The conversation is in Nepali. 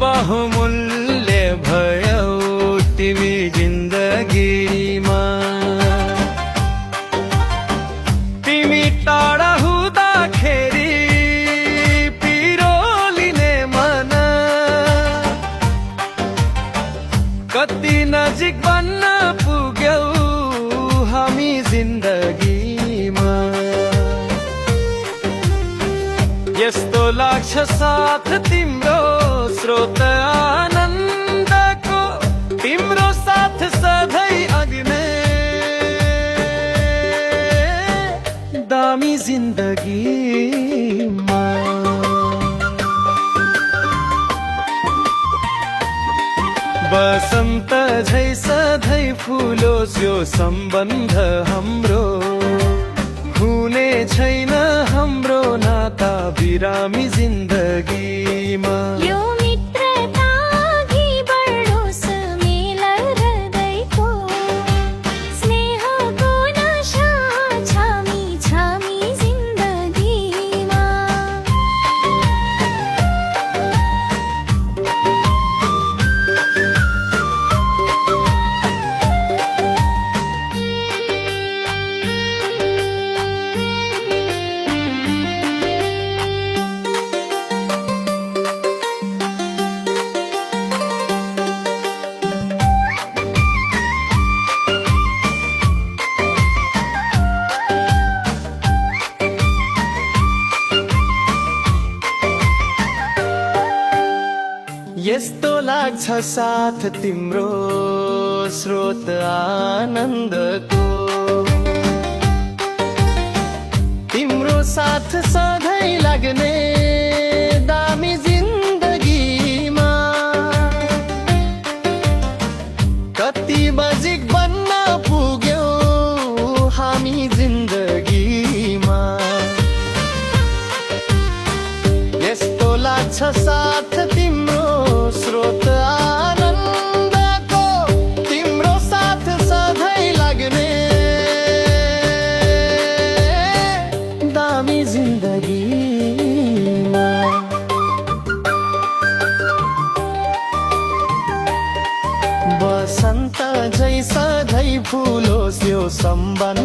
बहुमूल्य भयौ तिमी जिन्दगीमा। तिमी टाढा हुँदाखेरि पिरोलिने मन, कति नजिक बन्न पुग्यौ हामी जिन्दगीमा। यस्तो लाग्छ साथ तिम्रो स्रोत आनन्दको, तिम्रो साथ सधैँ अग्ने दामी जिन्दगीमा। बसन्त झै सधैँ फुलोस् यो सम्बन्ध हाम्रो, हुने छैन हाम्रो नाता बिरामी जिन्दगीमा। यो मित्रता अघि बढोस् मेल हृदयको, स्नेहको नशा छामी छामी जिन्दगीमा। यस्तो लाग्छ साथ तिम्रो स्रोत आनन्दको, तिम्रो साथ सधैँ लाग्ने दामी जिन्दगीमा। कति बजिक बन्न पुग्यौ हामी जिन्दगीमा। यस्तो लाग्छ साथ तिम्रो स्रोत आनन्दको, तिम्रो साथ सधैँ लाग्ने दामी जिन्दगीमा। बसन्त झै सधैँ फुलोस् यो सम्बन्ध